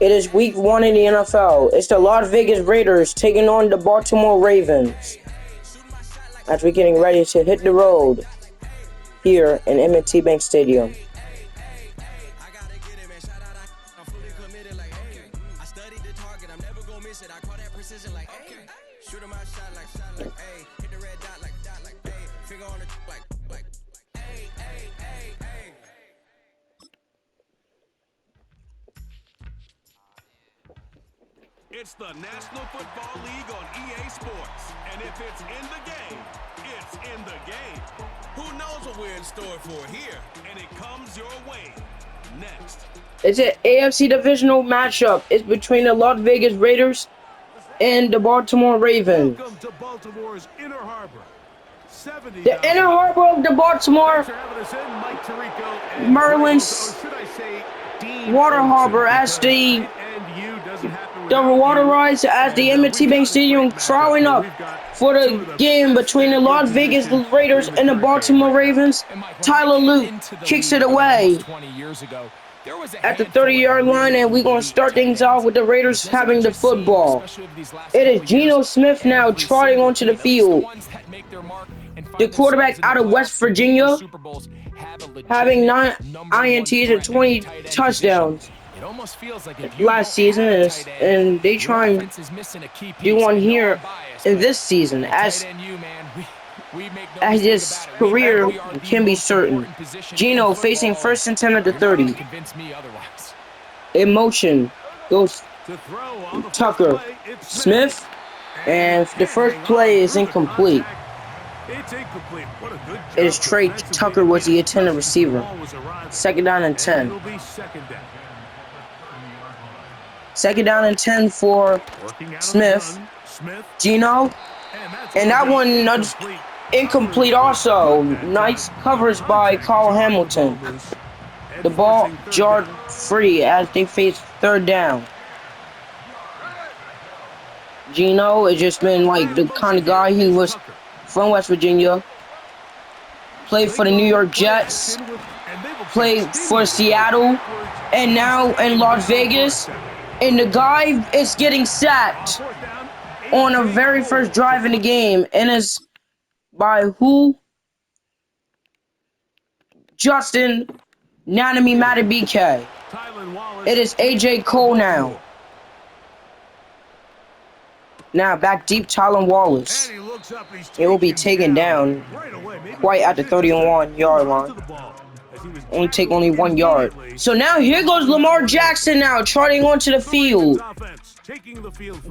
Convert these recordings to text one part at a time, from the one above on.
It is week 1 in the NFL. It's the Las Vegas Raiders taking on the Baltimore Ravens as we're getting ready to hit the road here in M&T Bank Stadium. It's the National Football League on EA Sports. And if it's in the game, it's in the game. Who knows what we're in store for here? And it comes your way next. It's an AFC divisional matchup. It's between the Las Vegas Raiders and the Baltimore Ravens. Welcome to Baltimore's Inner Harbor. The inner harbor of the Baltimore Merlin's Water Harbor as the water rise as the M&T Bank Stadium crawling up for the game between the Las Vegas Raiders and the Baltimore Ravens. Tyler Luke kicks it away at the 30-yard line, and we're going to start things off with the Raiders having the football. It is Geno Smith now trotting onto the field. The quarterback out of West Virginia, having 9 INTs and 20 touchdowns last season, and they try and do one here in this season as his career can be certain. Geno facing 1st and 10 at the 30. In motion goes Tucker Smith, and the first play is incomplete. It is Trey Tucker was the intended receiver. 2nd down and 10. 2nd down and 10 for Smith. Geno. And that one incomplete also. Nice coverage by Carl Hamilton. The ball jarred free as they face 3rd down. Geno has just been like the kind of guy he was from West Virginia. Played for the New York Jets. Played for Seattle. And now in Las Vegas. And the guy is getting sacked on a very first drive in the game. And it's by who? Justin Nanami Matabike. It is AJ Cole now. Now back deep, Tylan Wallace. It will be taken down quite at the 31-yard line. Only 1 yard. So now here goes Lamar Jackson now trotting onto the field.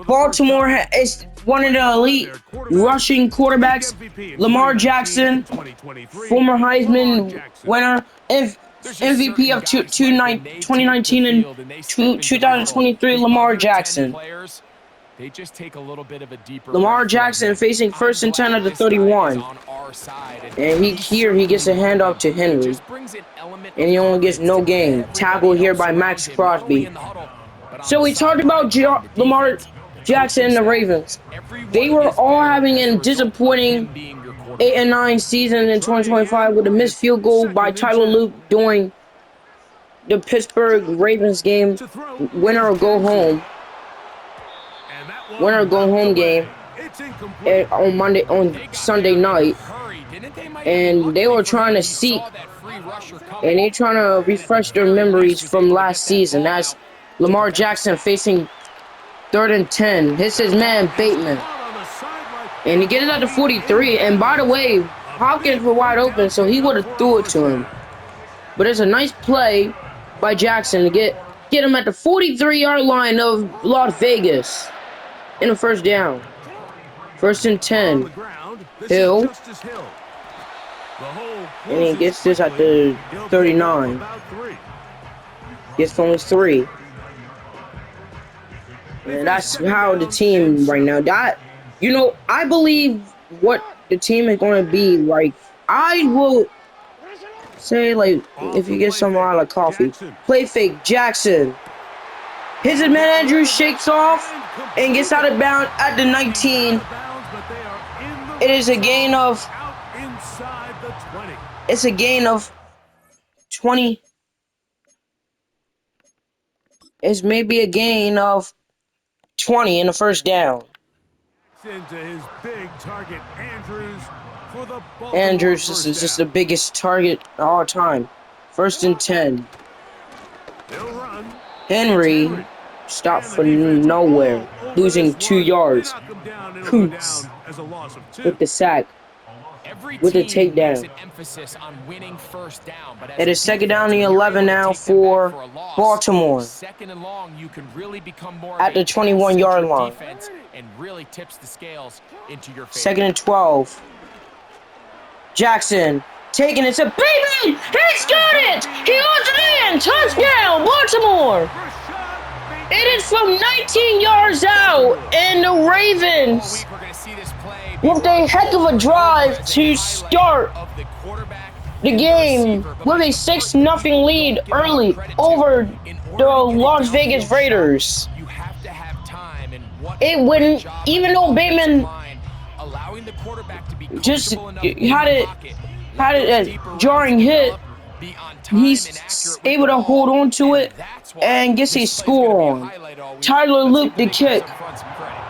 Baltimore is one of the elite rushing quarterbacks. Lamar Jackson, former Heisman winner, MVP of 2019 and 2023, Lamar Jackson. They just take a little bit of a deeper. Lamar Jackson facing 1st and 10 at the 31. And he gets a handoff to Henry. And he only gets no gain. Tackle here by Max Crosby. So we talked about Lamar Jackson and the Ravens. They were all having a disappointing 8-9 season in 2025 with a missed field goal by Tyler Luke during the Pittsburgh Ravens game. Winner or go home game on Sunday night, and they were trying to seek and they're trying to refresh their memories from last season. That's Lamar Jackson facing 3rd and 10. Hits his man Bateman, and he gets it at the 43. And by the way, Hopkins were wide open, so he would have threw it to him. But it's a nice play by Jackson to get him at the 43-yard line of Las Vegas. In a 1st down. 1st and 10. Hill. And he gets this at the 39. Gets only 3. And that's how the team right now. I believe what the team is going to be like. I will say, like, if you get some like coffee. Play fake. Jackson. His man Andrews shakes off and gets out of bounds at the 19. It is a gain of 20. is maybe a gain of 20 in the first down. Into his big target, Andrews, for the Baltimore Andrews is just the biggest target of all time. 1st and 10. They'll run. Henry stopped for nowhere, losing 2 yards. Coots with the sack, with the takedown. It is 2nd down and 11 now for Baltimore. Second and long, you can really become more at the 21-yard line. And really tips the scales into your favor. 2nd and 12. Jackson taking it to Bateman. He's got it. He owns it in. Touchdown, Baltimore. It is from 19 yards out, and the Ravens with a heck of a drive to start the game with a 6-0 lead early over the Las Vegas Raiders. It wouldn't, even though Bateman just had a jarring hit, he's able to hold on to it and gets a score on. Tyler looped the kick,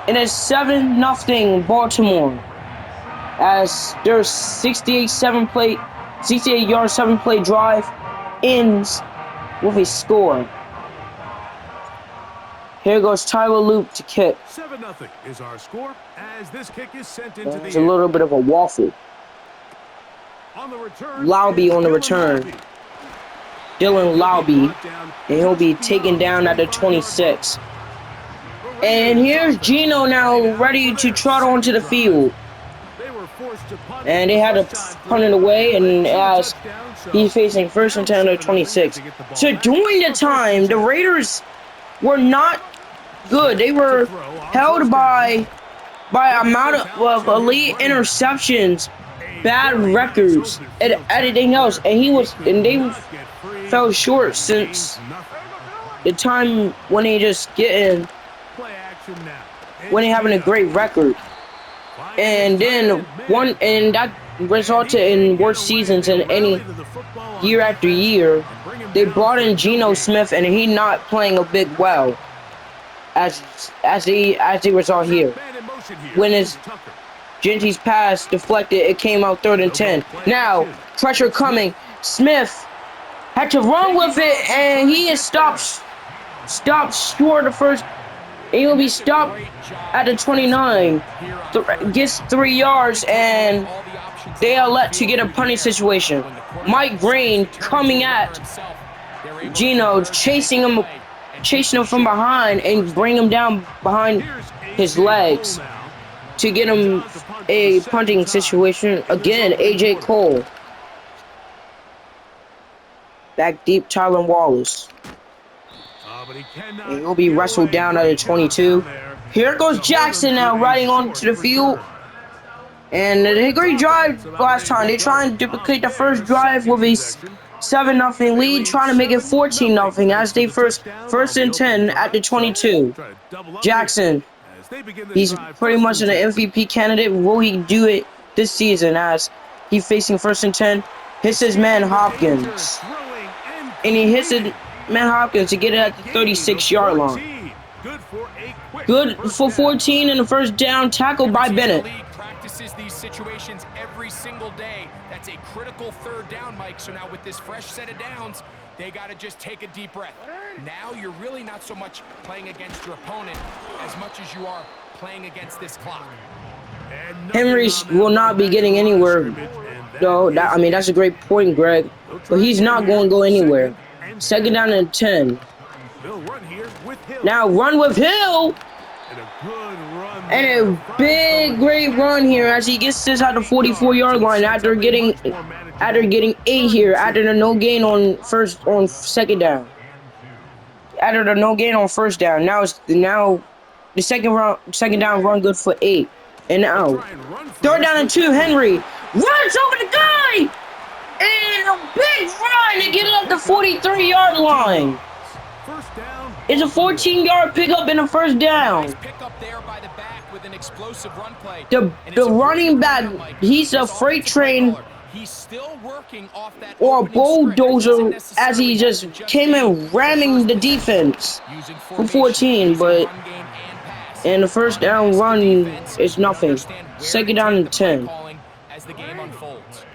and it's 7-0 Baltimore as their 68-yard 7-play drive ends with a score. Here goes Tyler Loop to kick. 7-0 is our score as this kick is sent into It's a little bit of a waffle. Laube on the return. Dylan Laube, and he'll be taken down at the 26. And here's Gino now ready to trot onto the field. And they had to punt it away, and as he's facing 1st and 10 at 26. So during the time, the Raiders were not good. They were held by amount of elite interceptions, bad records, and everything else. And they fell short since the time when they just when they having a great record. And then that resulted in worse seasons in any year after year. They brought in Geno Smith, and he not playing a bit well, as the result here. When his Genty's pass deflected, it came out 3rd and 10. Now pressure coming. Smith had to run with it, and he is stopped short of the first. He will be stopped at the 29. Gets 3 yards, and they are let to get a punting situation. Mike Green coming at Gino, chasing him from behind and bring him down behind his legs to get him a punting situation. Again, AJ Cole. Back deep, Tylen Wallace. And he'll be wrestled down at a 22. Here goes Jackson now riding onto the field. And they had a great drive last time. They try and duplicate the first drive with a 7-0 lead, trying to make it 14-0 as they first and 10 at the 22. Jackson, he's pretty much an MVP candidate. Will he do it this season as he's facing 1st and 10? Hits his man Hopkins. And he hits it. Man Hopkins to get it at the 36-yard line. Good for 14 and the first down, tackled by Bennett. Practices these situations every single day. That's a critical 3rd down, Mike. So now with this fresh set of downs, they got to just take a deep breath. Now you're really not so much playing against your opponent as much as you are playing against this clock. Henry will not be getting anywhere, though. That's a great point, Greg. But he's not going to go anywhere. 2nd down and 10. Now run with Hill. And a big, great run here as he gets this at the 44-yard line after getting 8 here, after the no gain on 2nd down. After the no gain on 1st down. Now the second down run good for 8. And now 3rd down and 2. Henry runs over the guy. And a big run to get it up the 43-yard line. It's a 14-yard pickup and a 1st down. The running back, he's a freight train He's still working off that or a opening script. He doesn't bulldozer as he necessarily just have to came in in ramming the defense using for formation, 14, using but run game and pass. and the first down Unmask the run defense is and nothing. understand where Second to down take and the play 10. calling as the game unfolds.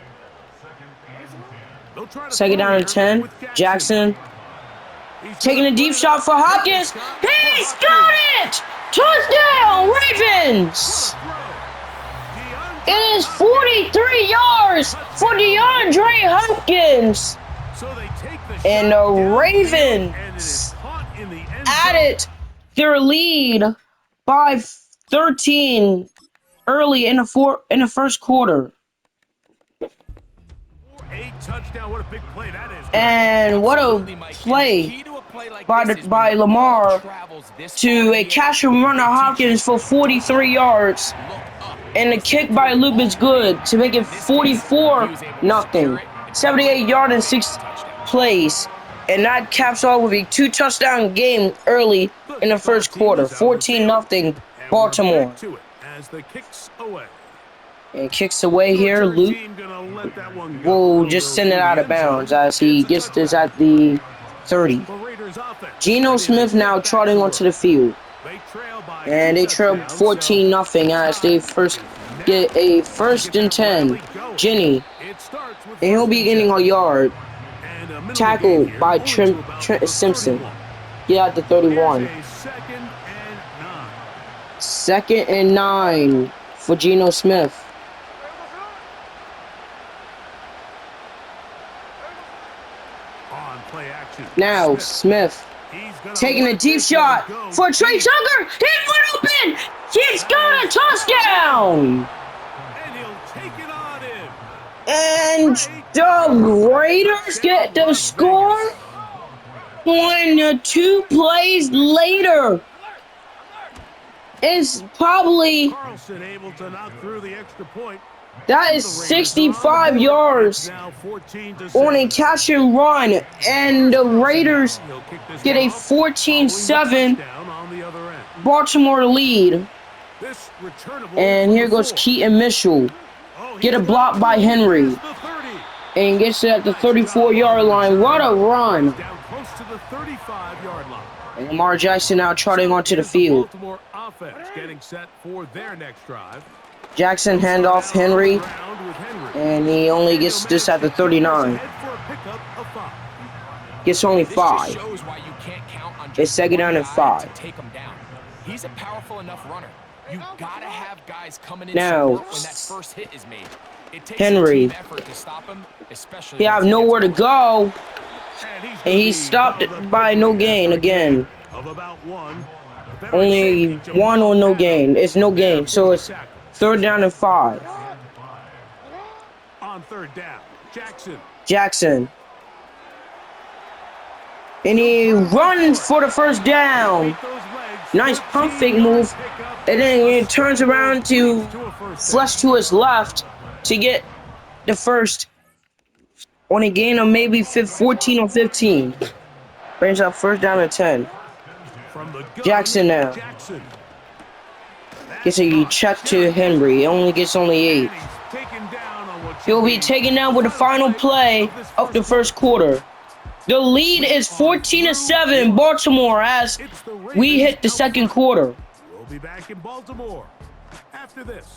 Second down and 10. Jackson taking a deep shot for Hopkins. He's got it! Touchdown, Ravens! It is 43 yards for DeAndre Hopkins. And the Ravens added their lead by 13 early in the first quarter. And what a play by Lamar to a catch and run of Hopkins for 43 yards. And the kick by Loop is good to make it 44-0. 78 yards and 6 plays. And that caps off with a 2-touchdown game early in the first quarter. 14-0 Baltimore. And kicks away here. Luke will just send it out of bounds as he gets this at the 30. Geno Smith now trotting onto the field. And they trail 14-0 as they first get a 1st and 10. Jenny. And he'll be getting a yard. Tackled by Trent Simpson. Get out to 31. 2nd and 9 for Geno Smith. Now Smith taking a deep shot for Trey Tucker. He went open. He's got a touchdown. And the Raiders get the score when 2 plays later. It's probably that is 65 yards on a catch and run, and the Raiders get a 14-7 Baltimore lead. And here goes Keaton Mitchell. Get a block by Henry. And gets it at the 34-yard line. What a run. And Lamar Jackson now trotting onto the field. Jackson handoff Henry. And he only gets this at the 39. Gets only 5. It's 2nd down and 5. He's a powerful enough runner. You gotta have guys coming in now when that first hit is made. It takes Henry. a team effort to stop him, especially he have nowhere to go, and he's stopped by no gain again. Only 1 or no gain. It's no gain, so it's 3rd down and 5. On 3rd down, Jackson. And he runs for the 1st down. Nice pump fake move. And then he turns around to flush to his left to get the 1st on a gain of maybe 14 or 15. Brings up 1st down and 10. Jackson now. Gets a check to Henry. It only gets 8. He'll be taken down with the final play of the first quarter. The lead is 14-7 Baltimore as we hit the second quarter. We'll be back in Baltimore after this.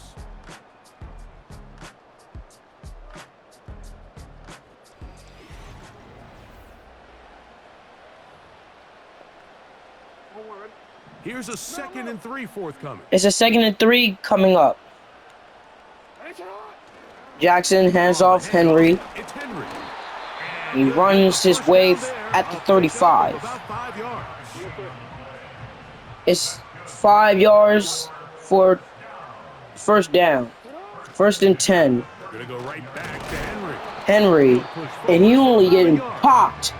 Here's a 2nd and 3 forthcoming. It's a 2nd and 3 coming up. Jackson hands off Henry. He runs his way at the 35. It's 5 yards for 1st down. 1st and 10. Gonna go right back to Henry. And he only getting popped.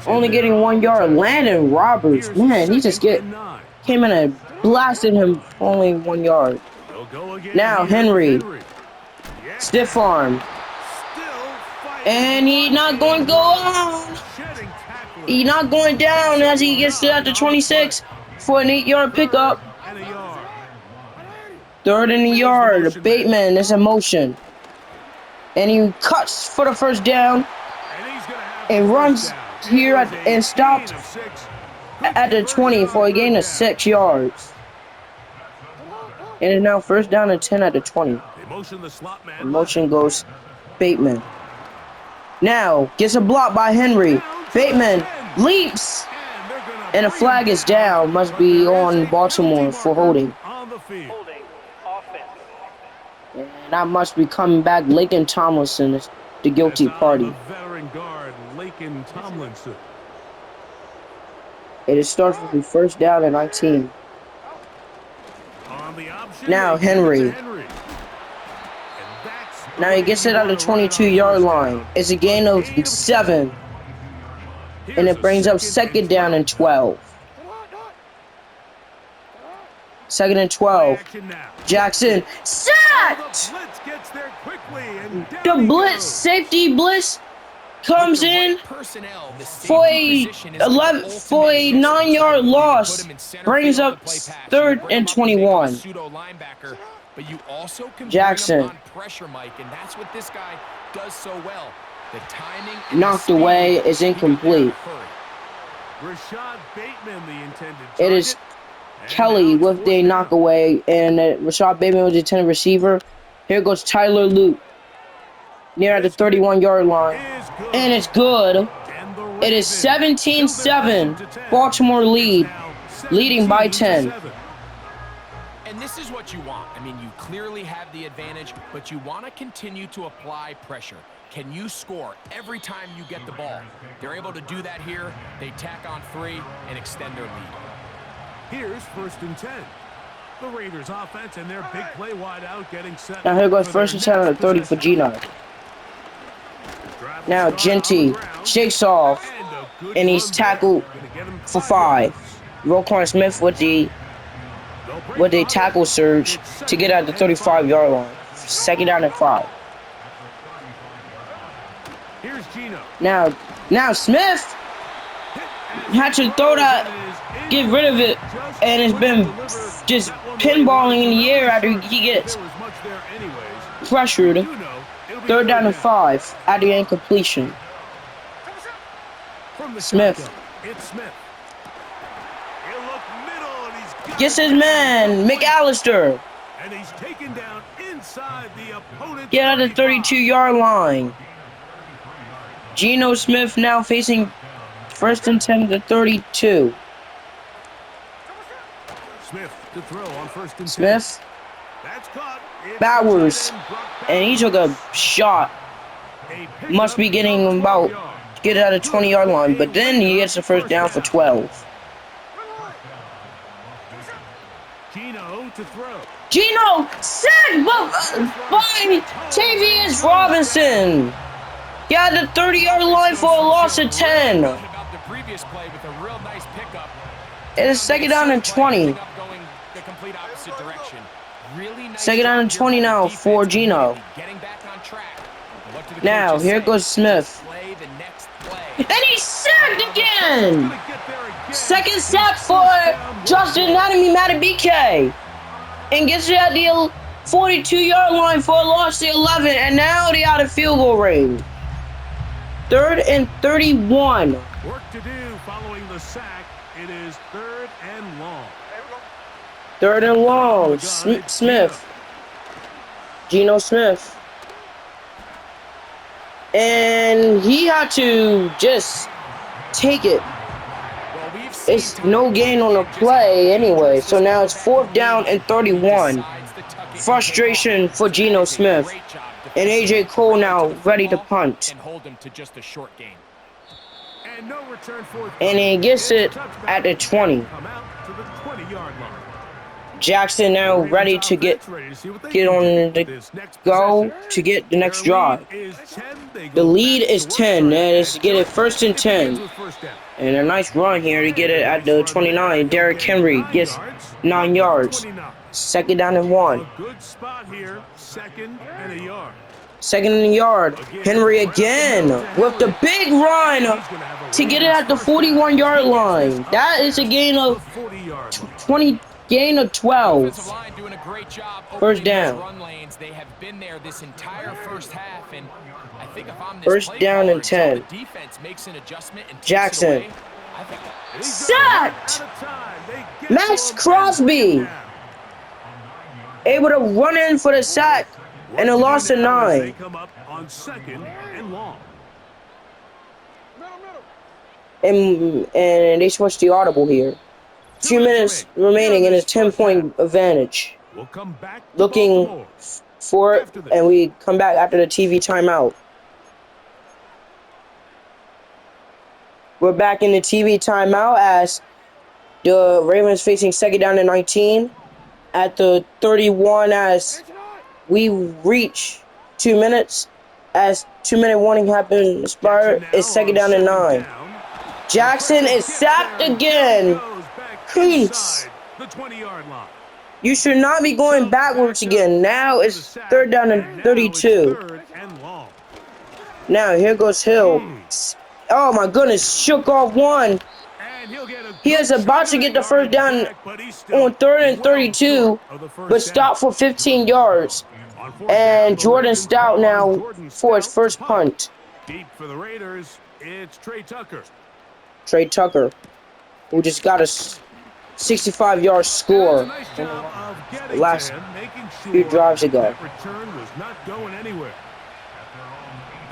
Only getting 1 yard. Landon Roberts. Man, he just came in and blasted him for only 1 yard. Now Henry. Stiff arm. And he's not going to go on. He's not going down as he gets to at the 26 for an 8-yard pickup. 3rd and a yard. Bateman is in motion. And he cuts for the first down and runs here and stopped at the 20 for a gain of 6 yards. And it's now first down and 10 at the 20. The motion goes Bateman. Now gets a block by Henry. Bateman leaps. And a flag is down. Must be on Baltimore for holding. And that must be coming back. Laken Tomlinson is the guilty party. It is starts with the first down and 19. Now Henry. Now he gets it at the 22-yard line. It's a gain of 7. And it brings up second down and 12. Second and 12. Jackson sacked! The blitz, safety blitz comes in for a 9-yard loss. Brings up third and 21. But you also can Jackson on pressure, Mike, and that's what this guy does so well. The timing knocked away is incomplete. It is Kelly with the knockaway, and Rashad Bateman was the intended receiver. Here goes Tyler Luke near the 31-yard line, and it's good. It is 17-7. Baltimore leading by 10. And this is what you want. I mean, you clearly have the advantage, but you want to continue to apply pressure. Can you score every time you get the ball? They're able to do that here. They tack on 3 and extend their lead. Here's first and 10. The Raiders offense and their big play wide out getting set. Now here goes first and 10 on the 30 for Gino. Now Genty shakes off, and he's tackled for 5. Roquan Smith with a tackle surge to get at the 35-yard line. Second down and 5. Now Smith had to throw that, get rid of it, and it's been just pinballing in the air after he gets pressured. Third down and 5 at the incompletion. Smith gets his man, McAllister. Get out of the 32-yard line. Geno Smith now facing first and 10 to 32. Smith. Bowers. And he took a shot. Must be getting about, get out of the 20-yard line. But then he gets the first down for 12. Geno sacked by Tavius Robinson. Got the 30-yard line for a loss of 10. It is second down and 20. Second down and 20 now for Geno. Now, here goes Smith. And he's sacked again! Second sack for Justin Matabike. And gets it at the 42-yard line for a loss of 11. And now they out of field goal range. Third and 31. Work to do following the sack. It is third and long. Third and long. Smith. Geno Smith. And he had to just take it. It's no gain on the play anyway. So now it's fourth down and 31. Frustration for Geno Smith. And AJ Cole now ready to punt. And he gets it at the 20. Jackson now ready to get on the go to get the next drive. The lead is 10. Let's get it first and 10. And a nice run here to get it at the 29. Derrick Henry gets 9 yards. Second down and 1. Second and a yard. Henry again with the big run to get it at the 41-yard line. That is a gain of 20 gain of 12. Offensive line doing a great job First opening these down. run lanes. They have been there this entire first half, and I think if I'm this First play down caller and until 10. the defense makes an adjustment and takes Jackson. it away, I think Sacked! Max Crosby able to run in for the sack and a loss of 9. They come up on 2nd and long. And they switched the audible here. 2 minutes remaining in a 10-point advantage. We'll come back to Looking Baltimore for it, and we come back after the TV timeout. We're back in the TV timeout as the Ravens facing 2nd down and 19 at the 31 as we reach 2 minutes. As 2-minute warning has been expired, it's 2nd down and 9. Jackson is sacked again. Please. The 20-yard line. You should not be going backwards again. Now it's 3rd down and 32. Now here goes Hill. Oh my goodness, shook off one. He is about to get the first down on 3rd and 32, but stopped for 15 yards. And Jordan Stout now for his first punt. Deep for the Raiders, it's Trey Tucker. Trey Tucker, who just got a 65-yard score in the last few drives ago.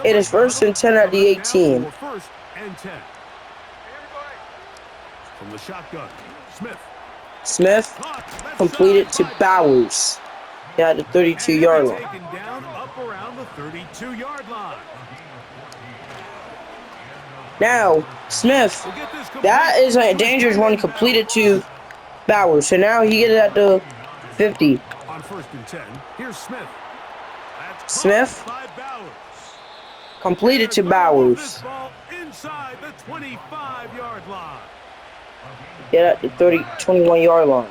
It is 1st and 10 at the 18. First and 10. From the shotgun, Smith completed to Bowers at the 32-yard line. Taken down up around the 32-yard line. Now, Smith, that is a dangerous one completed to Bowers. So now he gets it at the 50. On 1st and 10, here's Smith. Smith completed to Bowers. Inside the 25-yard line. Get at the 21-yard line.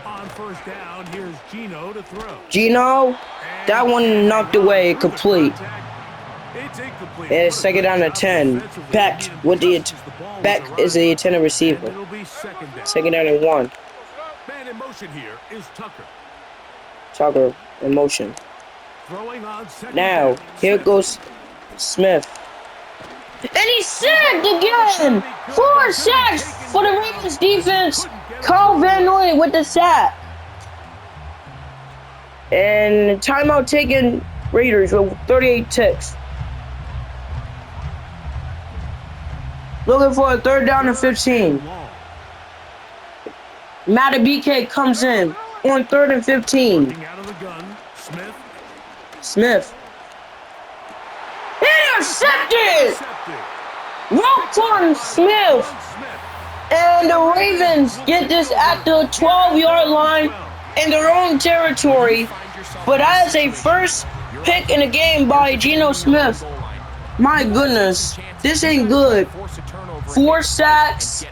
On 1st down, here's Gino to throw. Gino, that one knocked away, complete. It's incomplete. It's 2nd down and 10. Beck is the intended receiver. 2nd down and 1. Man in motion here is Tucker. Tucker in motion. Throwing on 2nd Now, down. here goes Smith. And he's sacked again! 4 sacks for the Ravens defense. Carl Van Noy with the sack. And timeout taken Raiders with 38 ticks. Looking for a 3rd down and 15. Madden BK comes in on 3rd and 15. Out of the gun, Smith. Intercepted! Roquan Smith. And the Ravens get this at the 12-yard line in their own territory. But that is a first pick in the game by Geno Smith. My goodness, this ain't good. 4 sacks.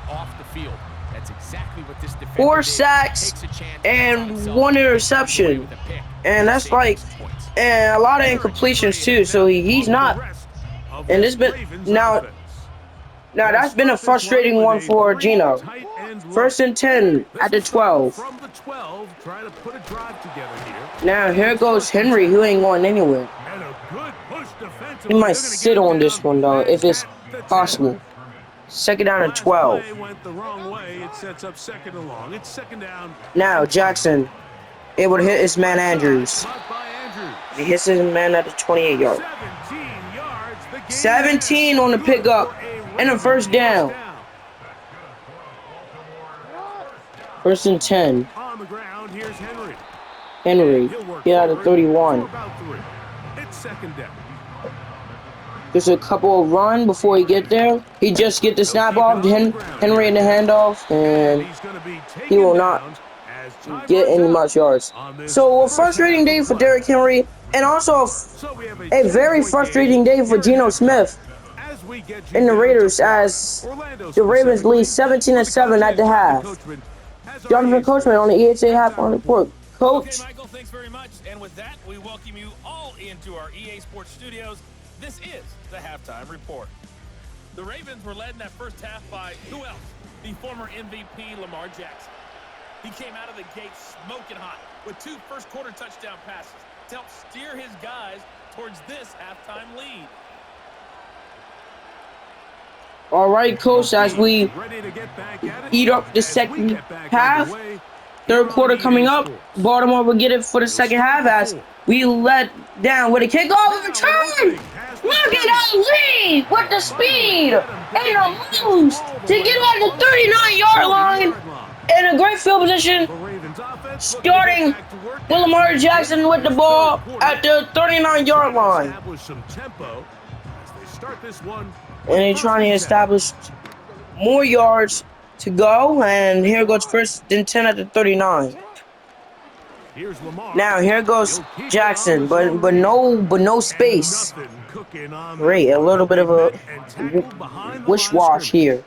4 sacks and 1 interception. And that's like, and a lot of incompletions too. So he's not. And this been now that's been a frustrating one for Geno. 1st and 10 at the 12. from the 12, trying to put a drive together here. Now here goes Henry, who ain't going anywhere. And a good push defensively. He might sit on this one though, if it's possible. 2nd down and 12. Play went the wrong way. It sets up 2nd and long. It's 2nd down. Now Jackson able to hit his man Andrews. Caught by Andrews. He hits his man at the 28-yard. 17 yards. The game 17 on the pickup and a 1st down. 1st and 10. On the ground, here's Henry. Henry, get out of 31. About 3. It's 2nd down. There's a couple of run before he get there. He just get the snap off to Henry in the handoff, and he will not get any much yards. So a frustrating day for Derrick Henry, and also a very frustrating day for Geno Smith in the Raiders as the Ravens lead 17-7 at the half. Jonathan Coachman on the EHA halftime report. Coach. Okay, Michael, thanks very much. And with that, we welcome you all into our EA Sports Studios. This is the Halftime Report. The Ravens were led in that first half by who else the former MVP Lamar Jackson. He came out of the gate smoking hot with 2 first-quarter touchdown passes to help steer his guys towards this halftime lead. All right, Coach, as we eat up the second half, third quarter coming up, Baltimore will get it for the second half as we let down with a kickoff return. Look at that lead with the speed and the moves to get on the 39-yard line in a great field position, starting with Lamar Jackson with the ball at the 39-yard line. And they're trying to establish more yards to go, and here goes first and 10 at the 39. Now here goes Jackson, but no space. Great, a little bit of a wish-wash here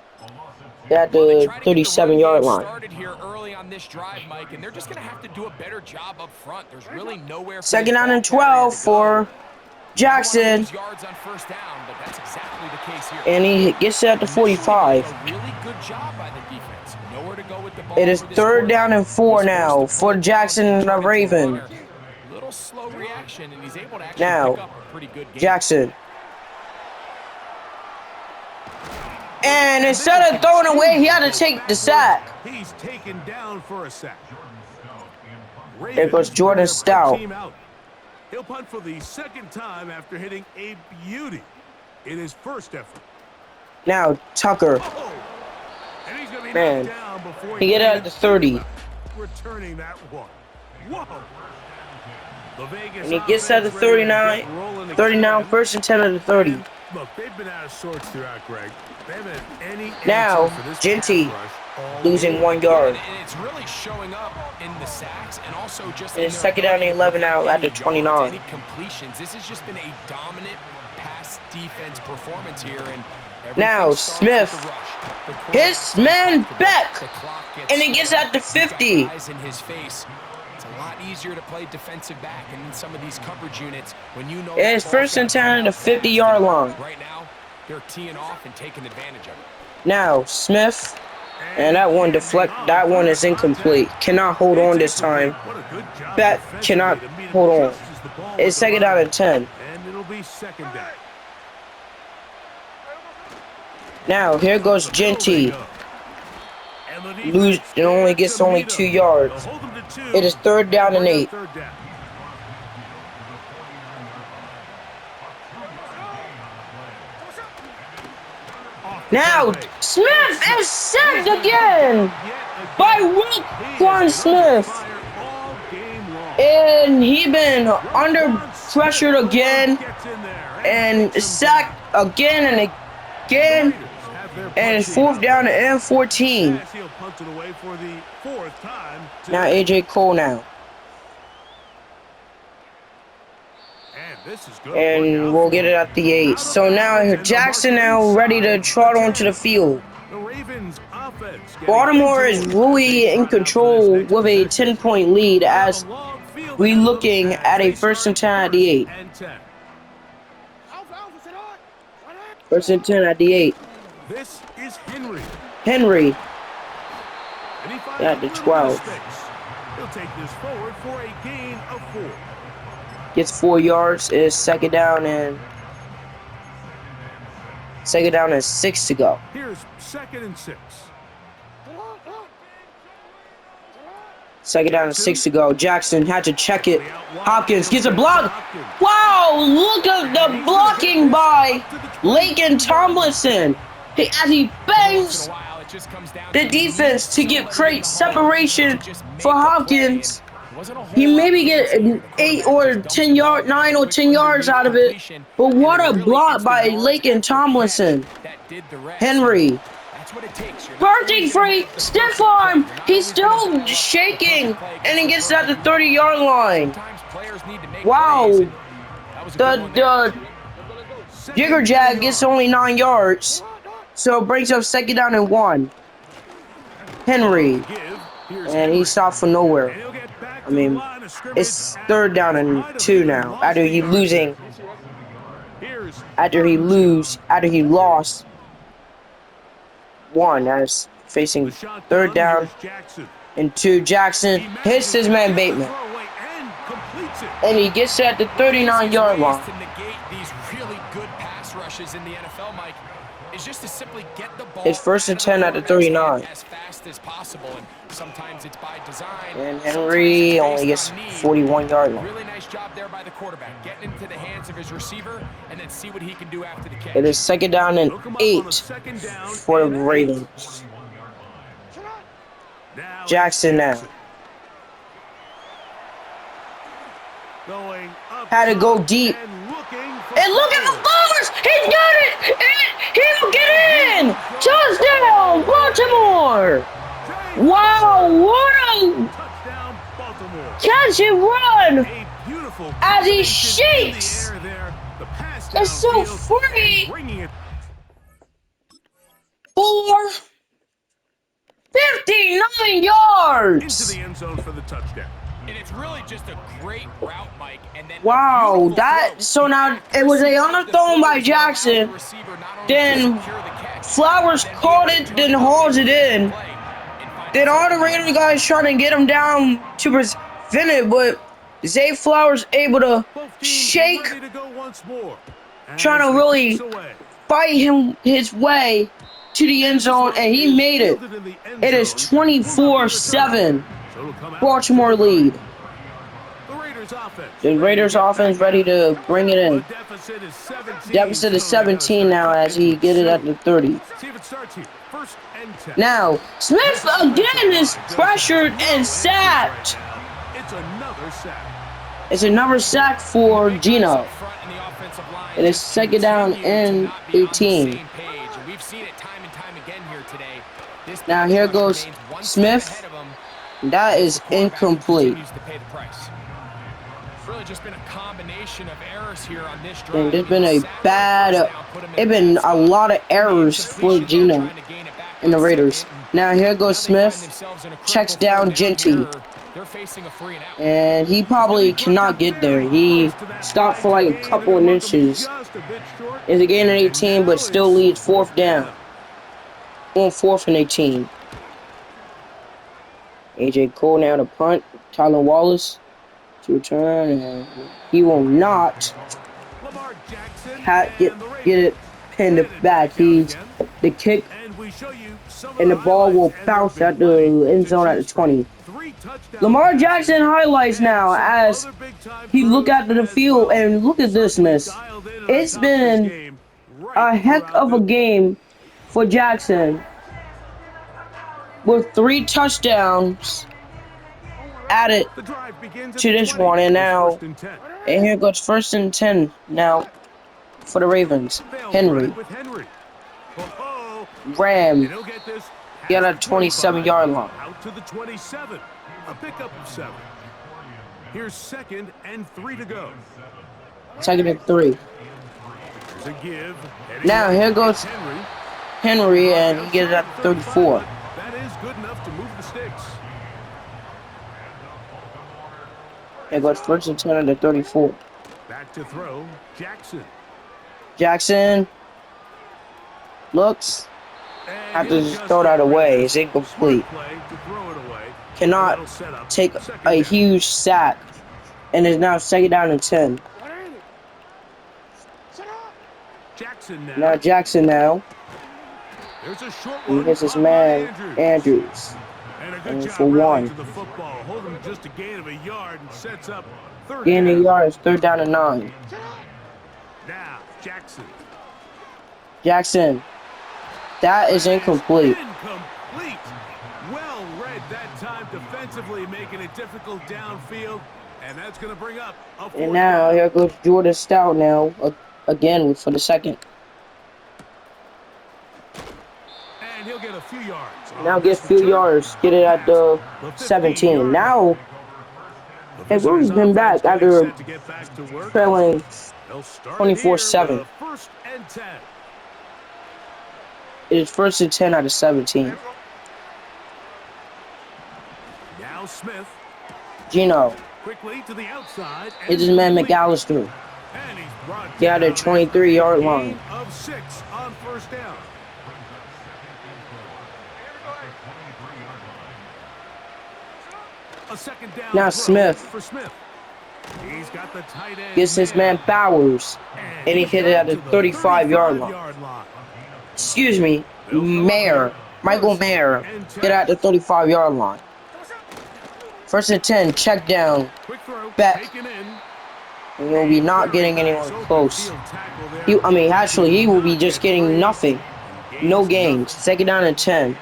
at the 37-yard line. Started here early on this drive, Mike, and they're just going to have to do a better job up front. There's really nowhere. Second down and 12 for Jackson, yards on first down, but that's exactly the case here. and he gets it at the 45. A really good job by the defense. Nowhere to go with the ball. It is third down and 4 now for Jackson and the Raven. Little slow reaction, and he's able to actually Now, pick up a pretty good game. Jackson. And instead of throwing away, he had to take the sack. He's taken down for a sack. There goes Jordan Stout. He'll punt for the second time after hitting a beauty in his first effort. Now Tucker. And he's gonna be Man, knocked down before he get it at the 30. Returning that one. Whoa. The Vegas And he gets at the 39. 39, first and 10 at the 30. Look, they've been out of sorts throughout, Greg. They haven't had any Now, answer for this Genty pass rush all losing year. 1 yard. And it's really showing up in the sacks and also just And it's second down and 11 out at the 29. Any completions. This has just been a dominant pass defense performance here. And now Smith hits man back, and he gets at the 50. In his face. It's a lot easier to play defensive back and in some of these coverage units when you know. It's first and 10 at the 50-yard line. Right now, they're teeing off and taking advantage of it. Now Smith, and that one deflect. That one is incomplete. Cannot hold on this time. Bet cannot hold on. It's second down and 10. And it'll be second down. Now here goes Genty. Lose. It only gets 2 yards. It is third down and 8. Now Smith is sacked again by Roquan Smith, and he been under pressure again and sacked again and again. And it's fourth down and 14. Now AJ Cole now. And we'll get it at the 8. So now Jackson now ready to trot onto the field. Baltimore is really in control with a 10-point lead as we looking at a first and 10 at the 8. First and 10 at the 8. This is Henry. Henry at the 12. He'll take this forward for a gain of 4. Gets 4 yards. It is second down and 6 to go. Here's second and 6. Second down and 6 to go. Jackson had to check it. Hopkins gets a block. Wow, look at the blocking by Laken Tomlinson. As he bangs the defense to create separation for Hopkins. He maybe get an 8 or 10 yard, 9 or 10 yards out of it. But what a block by Laken Tomlinson. Henry. Perfect free, stiff arm. He's still shaking, and he gets at the 30-yard line. Wow. The Jigger Jag gets only 9 yards. So it brings up second down and 1. Henry. And he stopped for nowhere. I mean, it's third down and 2 now. After he lost 1 as facing The shotgun, third down here's Jackson. and 2. Jackson He hits his manages man to Bateman, throw away and completes it. and he gets it at the 39-yard Ways line. to negate these really good pass rushes in the NFL, Mike, is just to simply get the ball. It's first and out of 10 at the quarterback's hand 39. as fast as possible, and sometimes it's by design. And sometimes Henry it's only based gets on need. 41-yard line. Really nice job there by the quarterback, getting into the hands of his receiver, and then see what he can do after the catch. It is second down and Look him up on a 8 second down for the and 8. Ravens. Now Jackson now. Going up Had to go deep. and looking for And look at the Flowers! He's got it! And he will get in! Touchdown, Baltimore! Wow, what a touchdown, Baltimore. catch and run! A beautiful As he combination in the shakes. air there. The pass That's so downfield funny. and bringing it For 59 into yards! the end zone for the touchdown. And it's really just a great route, Mike. And then Wow, so now it was a underthrown by Jackson. Then Flowers caught it, then hauls it in. Then all the Raiders guys trying to get him down to prevent it, but Zay Flowers able to Both teams shake, ready to go once more. trying to As he really kicks away. fight him his way to the end zone, and he made it. Fielded in the end It is zone. 24-7. So it'll come out Baltimore lead. The Raiders offense. The Raiders offense ready to bring it The in. deficit is 17. Deficit is So they gotta 17 now start as he get it at the 30. See if it starts here. First and 10. Now, Smith again is pressured and sacked. It's another sack. It's another sack for Gino. It is second down and 18. We've seen it time and time again here today. Now here goes Smith. That is incomplete. Really just been a combination of errors here on this drive. And there's been a a lot of errors for Gino and the Raiders. Now here goes Smith. Checks down Genty. And he probably cannot get there. He stopped for like a couple of inches. It's a gain of 18, but still leads fourth down. On 4th and 18. AJ Cole now to punt. Tyler Wallace to return, and he will not get it pinned back. He's the kick, and the ball will bounce at the end zone at the 20. Lamar Jackson highlights now as he look out to the field, and look at this miss. It's been a heck of a game for Jackson with 3 touchdowns added to this one, and now here goes first and 10 now for the Ravens. Henry Ram got a 27-yard line. Out to the 27. A pickup of 7. Here's second and 3 to go. Second and 3. There's a give. Now here goes Henry, and he gets it at 34. That is good enough to move the sticks. Here goes first and 10 at the 34. Back to throw. Jackson. Jackson looks. Have to just throw that away. It's incomplete. Cannot take a huge sack. And is now second down and 10. Now Jackson now. He hits his man Andrews. And for 1. Hold him just a gain of a yard and sets up third Gain down. of yards, third down and 9. Now Jackson. Jackson. That is incomplete. Incomplete. Well read that time defensively, making it difficult downfield, and that's going to bring up a fourth And now down. here goes Jordan Stout now again for the second. And he'll get a few yards. Now get a few yards. Get it at the 17. Now they've really been back after trailing 24-7. First and 10. It is first and 10 out of 17. Now Smith Gino. quickly to the outside. It's his man McAllister. And he's brought He had a down 23-yard line. gain of 6 on first down. A second down Now throw Smith for Smith. He's got the tight end. gets his man Bowers, and he hit it at the 35-yard line. Excuse me, Michael Mayer, get at the 35-yard line. 1st and 10, check down, back. And he'll be not getting anyone close. He will be just getting nothing. No gains. 2nd down and 10.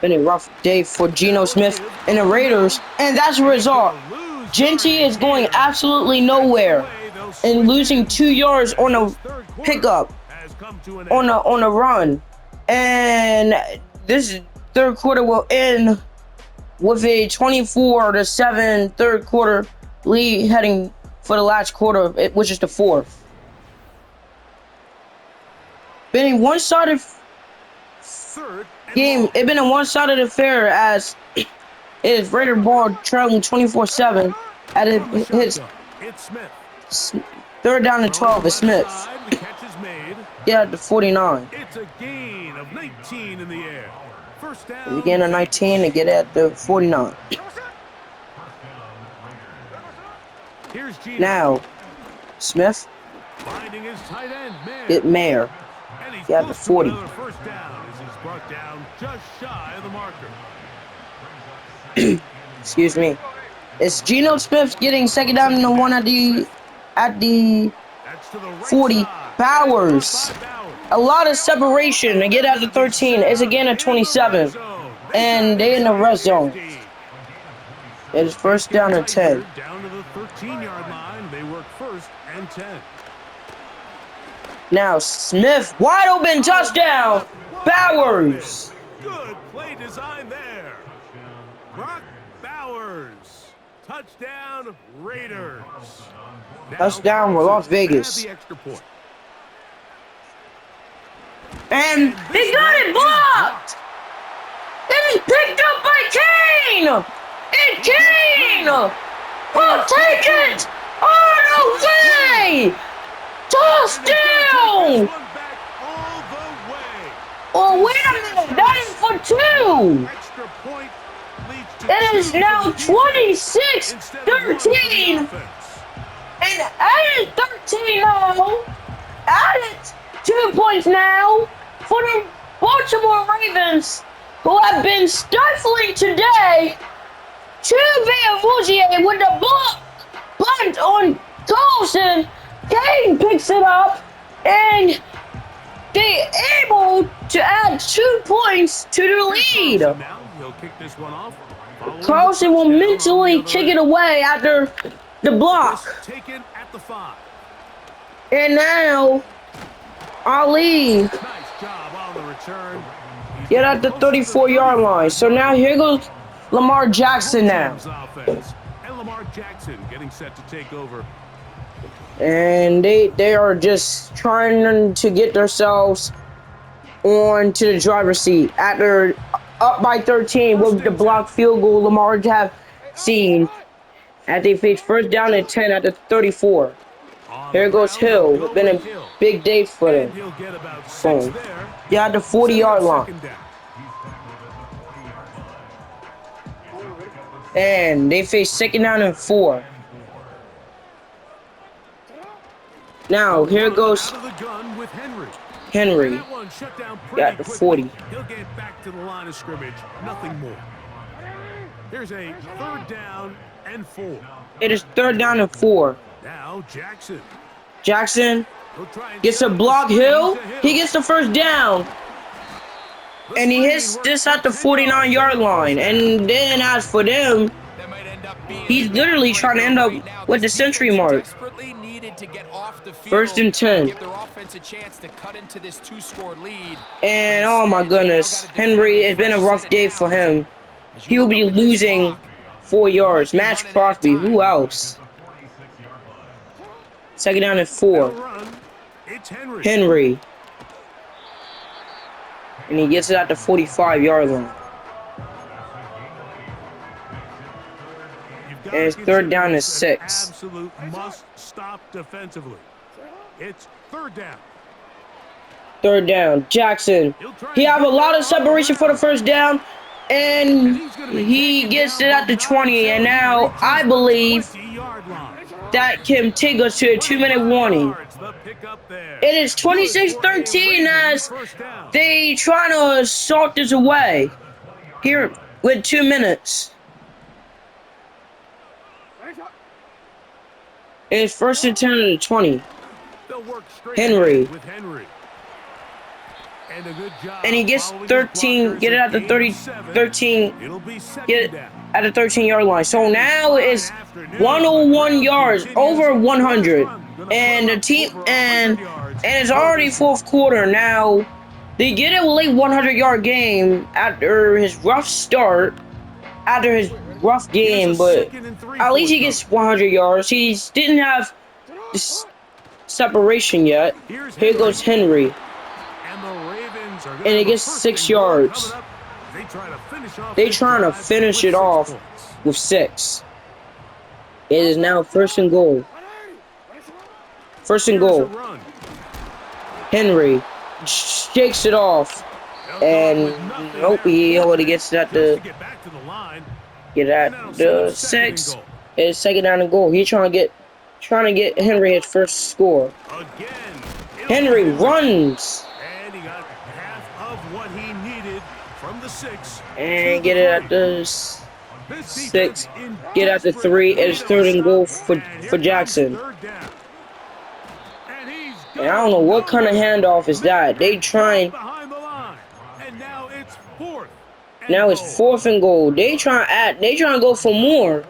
Been a rough day for Geno Smith and the Raiders, and that's the result. Genty is going absolutely nowhere and losing 2 yards on a pickup, on a run. And this third quarter will end with a 24-7 third quarter lead heading for the last quarter, which is the fourth. Been a one-sided game. It's been a one-sided affair as it is Raider ball trailing 24-7 at his 3rd down and 12 is Smith. Get at the 49. It's a gain of 19 in the air. First down. We gain a 19 to get at the 49. Now, Smith. Finding his tight end, Get Mayer. Get at the 40. First down as he's brought down just shy of the marker. Excuse me. It's Geno Smith getting 2nd down and 1 at the 40. Bowers. A lot of separation to get out the 13. It's again a 27. And they in the red zone. It is 1st down and 10. Down to the 13-yard line. They work 1st and 10. Now Smith, wide open touchdown. Bowers. Good play design there. Brock Bowers. Touchdown Raiders. Touchdown for Las Vegas. And they got it blocked! It is picked up by Kane! And Kane will take it all the way! Touchdown! Oh, wait a minute, that is for 2! It is now 26-13! And added 13 now! Added 2 points now for the Baltimore Ravens, who have been stifling today. Via with the bunt on Carlson. Kane picks it up, and they able to add 2 points to the lead. Carlson will mentally kick it away after the block. And now Ali get at the 34-yard line. So now here goes Lamar Jackson now. And Lamar Jackson getting set to take over. And they are just trying to get themselves on to the driver's seat. After up by 13 with the blocked field goal Lamar have seen. As they face 1st down and 10 at the 34. Here goes Hill. It's been a big day for them. Boom. Yeah, at the 40-yard line. And they face 2nd down and 4. Now, here goes Henry. Got the 40. He'll get back to the line of scrimmage. Nothing more. Here's a 3rd down and 4. It is 3rd down and 4. Now Jackson gets a block. Hill. He gets the 1st down. And he hits this at the 49-yard line. And then as for them, he's literally trying to end up with the century mark. 1st and 10. And oh my goodness, Henry, it's been a rough day for him. He will be losing 4 yards. Max Crosby, who else? 2nd down and 4. Henry. And he gets it at the 45-yard line. And it's 3rd down and 6. Absolute must stop defensively. It's 3rd down. Third down. Jackson. He have a lot of separation for the first down. And he gets it at the 20. And now I believe that can take us to a 2-minute warning. It is 26-13 as they try to salt this away. Here with 2 minutes. It's first and 10 to 20. Henry. And he gets 13, get it at the 13, get it at the 13-yard line. So now it's 101 yards, over 100. And the team, and it's already fourth quarter. Now, they get a late 100-yard game after his rough start, after his rough game, but at least he gets 100 yards. He didn't have this separation yet. Here goes Henry. And it gets 6 yards. They trying to finish it off with 6. It is now first and goal. First and goal. Henry shakes it off. And nope, he already gets at the 6. It's second down and goal. He's trying to get Henry his first score. Henry runs. And get it at the 6. Get at the 3. It's third and goal for Jackson. And I don't know what kind of handoff is that. They trying. Now it's fourth and goal. They trying to go for more.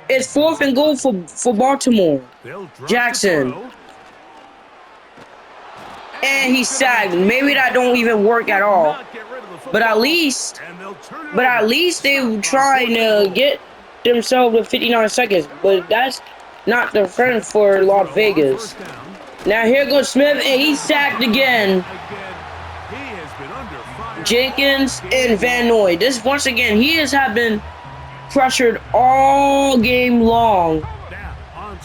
It's fourth and goal for Baltimore. Jackson. And he's sagged. Maybe that don't even work at all. But at least they trying to get themselves to 59 seconds. But that's not the friend for Las Vegas. Now here goes Smith, and he's sacked again. Jenkins and Van Noy. This once again, he has been pressured all game long,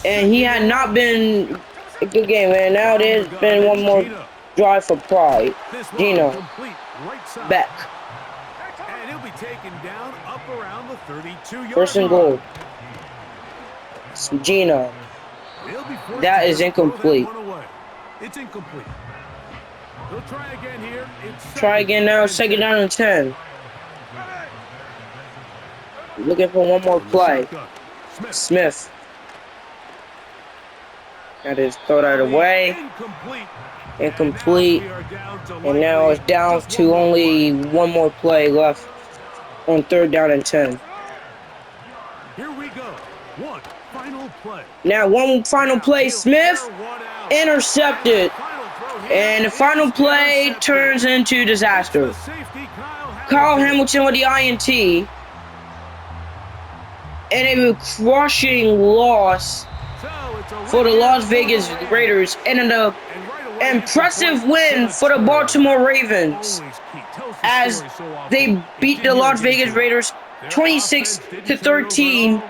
and he had not been a good game. And now there's been one more drive for Pride. Gino back. And he'll be taken down up around the 32-yard First and goal. Gino. That is incomplete. It's incomplete. He'll try again here. Try again now. Second down and 10. Looking for one more play. Smith. That is thrown out of the way. Incomplete. And now it's down to only one more play left on third down and 10. Here we go. One final play. Now one final play. Smith intercepted. And the final play turns into disaster. Kyle Hamilton with the INT. And a crushing loss for the Las Vegas Raiders. And an impressive win for the Baltimore Ravens as they beat the Las Vegas Raiders 26-13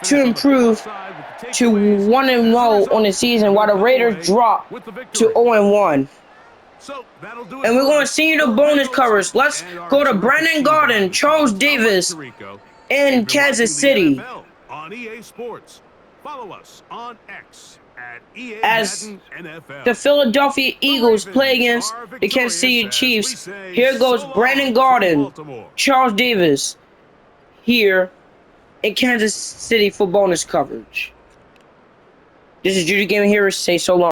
to improve to 1-0 on the season, while the Raiders drop to 0-1. And we're going to see the bonus covers. Let's go to Brandon Garden, Charles Davis, in Kansas City. On EA Sports. Follow us on X at EA As Madden NFL. the Philadelphia Eagles play against the Kansas City Chiefs. Here goes Brandon Garden, Charles Davis, here in Kansas City for bonus coverage. This is Judy Gaming here. Say so long.